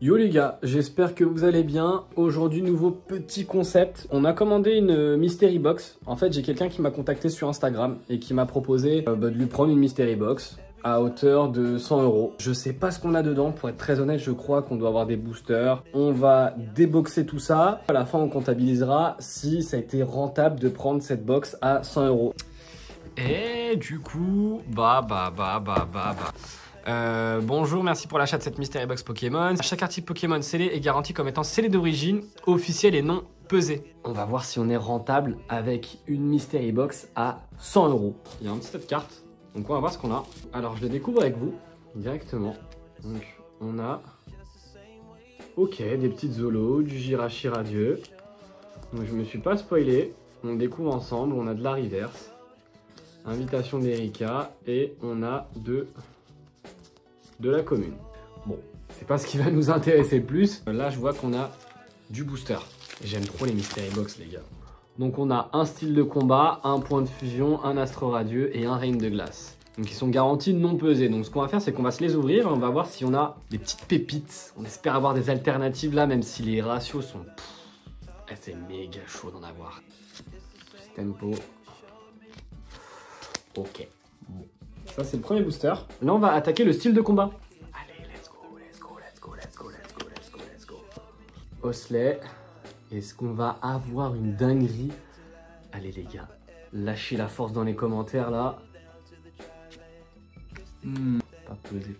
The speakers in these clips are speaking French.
Yo les gars, j'espère que vous allez bien. Aujourd'hui, nouveau petit concept. On a commandé une mystery box. En fait, j'ai quelqu'un qui m'a contacté sur Instagram et qui m'a proposé de lui prendre une mystery box à hauteur de 100 €. Je sais pas ce qu'on a dedans. Pour être très honnête, je crois qu'on doit avoir des boosters. On va déboxer tout ça. À la fin, on comptabilisera si ça a été rentable de prendre cette box à 100 €. Et du coup, bonjour, merci pour l'achat de cette Mystery Box Pokémon. Chaque article Pokémon scellé est garanti comme étant scellé d'origine, officiel et non pesé. On va voir si on est rentable avec une Mystery Box à 100 €. Il y a un petit tas de cartes, donc on va voir ce qu'on a. Alors je le découvre avec vous directement. Donc on a, ok, des petites Zolos, du Jirachi radieux. Donc je me suis pas spoilé. On découvre ensemble, on a de la reverse, invitation d'Erika et on a de la commune. Bon, c'est pas ce qui va nous intéresser le plus. Là, je vois qu'on a du booster. J'aime trop les Mystery Box, les gars. Donc, on a un style de combat, un point de fusion, un astre radieux et un rain de glace. Donc, ils sont garantis non pesés. Donc, ce qu'on va faire, c'est qu'on va se les ouvrir et on va voir si on a des petites pépites. On espère avoir des alternatives là, même si les ratios sont... c'est méga chaud d'en avoir. Tempo. Ok. Bon. Ça, c'est le premier booster. Là, on va attaquer le style de combat. Allez, let's go. Osley. Est-ce qu'on va avoir une dinguerie? Allez, les gars. Lâchez la force dans les commentaires, là. Pas pesé.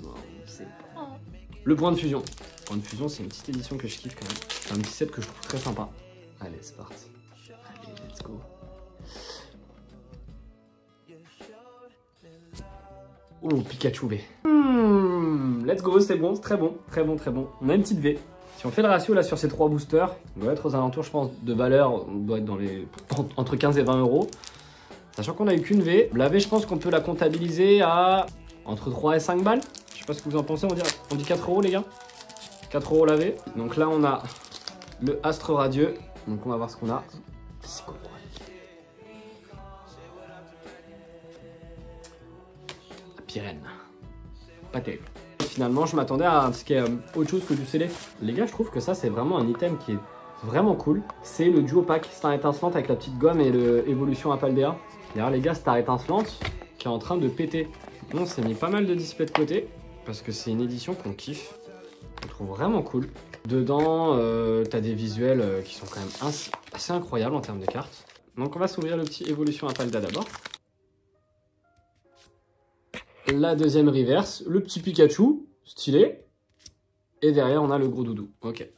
Non, on sait pas. Le point de fusion. Le point de fusion, c'est une petite édition que je kiffe quand même. C'est un petit set que je trouve très sympa. Allez, c'est parti. Allez, let's go. Oh, Pikachu V. Let's go, c'est bon, c'est très bon. On a une petite V. Si on fait le ratio là sur ces trois boosters, on doit être aux alentours, je pense, de valeur, on doit être dans les entre 15 et 20 €. Sachant qu'on a eu qu'une V. La V, je pense qu'on peut la comptabiliser à entre 3 et 5 balles. Je sais pas ce que vous en pensez, on dit 4 € les gars. 4 € la V. Donc là, on a le Astre Radieux. Donc on va voir ce qu'on a. Pyrène. Pas terrible. Finalement, je m'attendais à ce qu'il y ait autre chose que du scellé. Les gars, je trouve que ça, c'est vraiment un item qui est vraiment cool. C'est le duo pack Star étincelante avec la petite gomme et l'évolution Apaldea. D'ailleurs, les gars, Star étincelante qui est en train de péter. On s'est mis pas mal de displays de côté parce que c'est une édition qu'on kiffe. On trouve vraiment cool. Dedans, t'as des visuels qui sont quand même assez incroyables en termes de cartes. Donc, on va s'ouvrir le petit évolution Apaldea d'abord. La deuxième reverse, le petit Pikachu, stylé. Et derrière, on a le gros doudou. Ok.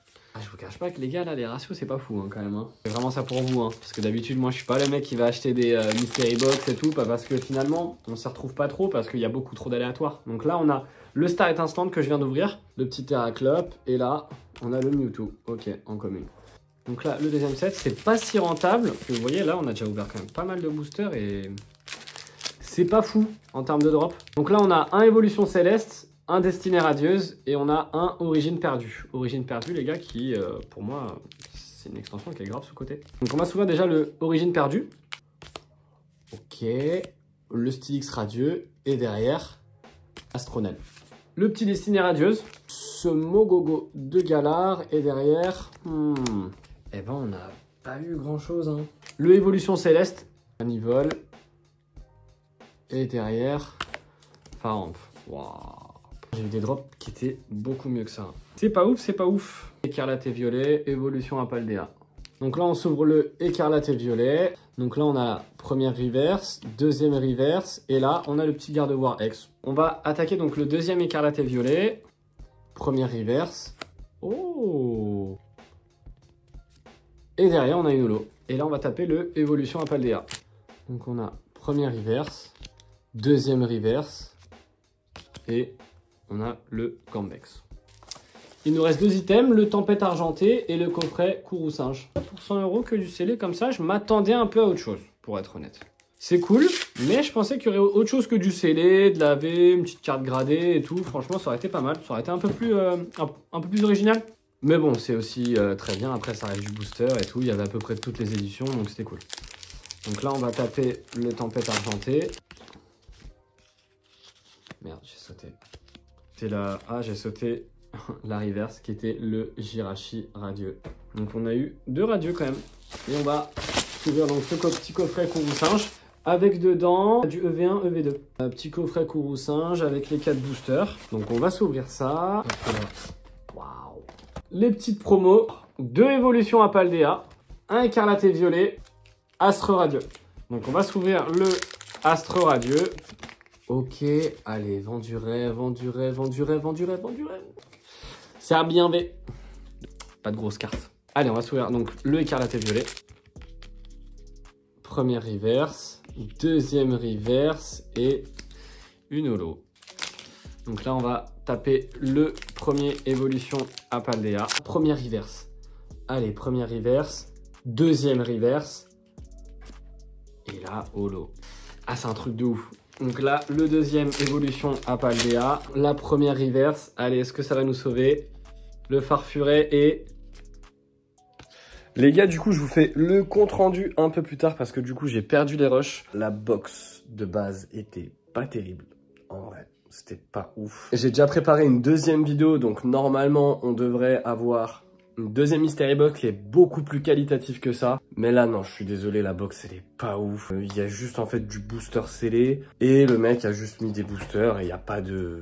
Je vous cache pas que les gars, là, les ratios, c'est pas fou hein, quand même. Hein. C'est vraiment ça pour vous. Hein. Parce que d'habitude, moi, je suis pas le mec qui va acheter des Mystery Box et tout. Parce que finalement, on s'y retrouve pas trop parce qu'il y a beaucoup trop d'aléatoires. Donc là, on a le Star étincelante que je viens d'ouvrir. Le petit Terraclop. Et là, on a le Mewtwo. Ok, en commune. Donc là, le deuxième set, c'est pas si rentable. Vous voyez, là, on a déjà ouvert quand même pas mal de boosters et... c'est pas fou en termes de drop. Donc là, on a un évolution céleste, un destinée radieuse et on a un origine perdue. Origine perdue, les gars, qui, pour moi, c'est une extension qui est grave sous-côté. Donc on va s'ouvrir déjà le origine perdue. Ok. Le Stylix radieux et derrière, Astronel. Le petit destiné radieuse. Ce Mogogo de Galar et derrière... Eh ben, on n'a pas eu grand-chose. Hein. Le évolution céleste, Manivole. Et derrière, Faramp. Waouh. J'ai eu des drops qui étaient beaucoup mieux que ça. C'est pas ouf. Écarlate et violet, évolution Apaldea. Donc là, on s'ouvre le écarlate et violet. Donc là, on a la première reverse, deuxième reverse. Et là, on a le petit Gardevoir X. On va attaquer donc le deuxième écarlate et violet. Première reverse. Oh. Et derrière, on a une holo. Et là, on va taper le évolution Apaldea. Donc on a première reverse. Deuxième reverse et on a le Gambex. Il nous reste deux items, le Tempête argentée et le coffret Kourou-Singe. Pour 100 € que du scellé comme ça, je m'attendais un peu à autre chose, pour être honnête. C'est cool, mais je pensais qu'il y aurait autre chose que du scellé, de la V, une petite carte gradée et tout. Franchement, ça aurait été pas mal, ça aurait été un peu plus original. Mais bon, c'est aussi très bien, après ça reste du booster et tout, il y avait à peu près toutes les éditions, donc c'était cool. Donc là, on va taper le Tempête argentée. Merde, j'ai sauté. C'est la... Ah, j'ai sauté la reverse qui était le Jirachi radieux. Donc on a eu 2 radieux quand même. Et on va ouvrir donc ce petit coffret Kourou-Singe avec dedans du EV1, EV2. Un petit coffret Kourou-Singe avec les 4 boosters. Donc on va s'ouvrir ça. Waouh. Les petites promos. 2 évolutions à Paldea. Un écarlaté violet. Astre radieux. Donc on va s'ouvrir le Astre radieux. Ok, allez, vendu rêve, vendu rêve, vendu rêve, vendu rêve, vendu rêve. C'est bien V. Pas de grosses cartes. Allez, on va s'ouvrir donc le écarlaté violet. Première reverse, deuxième reverse et une holo. Donc là, on va taper le premier évolution à Paldea. Première reverse. Allez, première reverse, deuxième reverse. Et là, holo. Ah, c'est un truc de ouf. Donc là, le deuxième évolution à Paldea. La première reverse. Allez, est-ce que ça va nous sauver? Le farfuret et... Les gars, du coup, je vous fais le compte rendu un peu plus tard parce que du coup, j'ai perdu les rushs. La box de base était pas terrible. En vrai, c'était pas ouf. J'ai déjà préparé une deuxième vidéo, donc normalement, on devrait avoir une deuxième mystery box qui est beaucoup plus qualitative que ça. Mais là, non, je suis désolé, la box, elle est pas ouf. Il y a juste, en fait, du booster scellé. Et le mec a juste mis des boosters et il n'y a pas de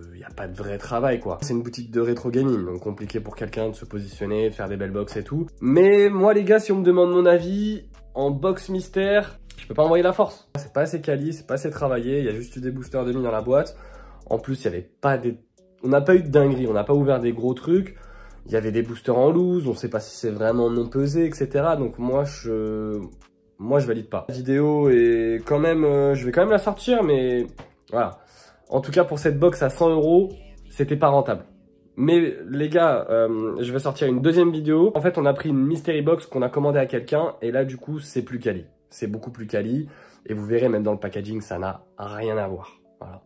vrai travail, quoi. C'est une boutique de rétro gaming, donc compliqué pour quelqu'un de se positionner, de faire des belles box et tout. Mais moi, les gars, si on me demande mon avis, en box mystère, je peux pas envoyer la force. C'est pas assez quali, c'est pas assez travaillé. Il y a juste eu des boosters demi dans la boîte. En plus, il y avait pas des... On n'a pas eu de dinguerie, on n'a pas ouvert des gros trucs. Il y avait des boosters en loose, on sait pas si c'est vraiment non pesé, etc. Donc moi je valide pas. La vidéo est quand même, je vais quand même la sortir, mais voilà. En tout cas pour cette box à 100 €, c'était pas rentable. Mais les gars, je vais sortir une deuxième vidéo. En fait, on a pris une mystery box qu'on a commandée à quelqu'un, et là du coup c'est plus quali. C'est beaucoup plus quali, et vous verrez même dans le packaging, ça n'a rien à voir. Voilà.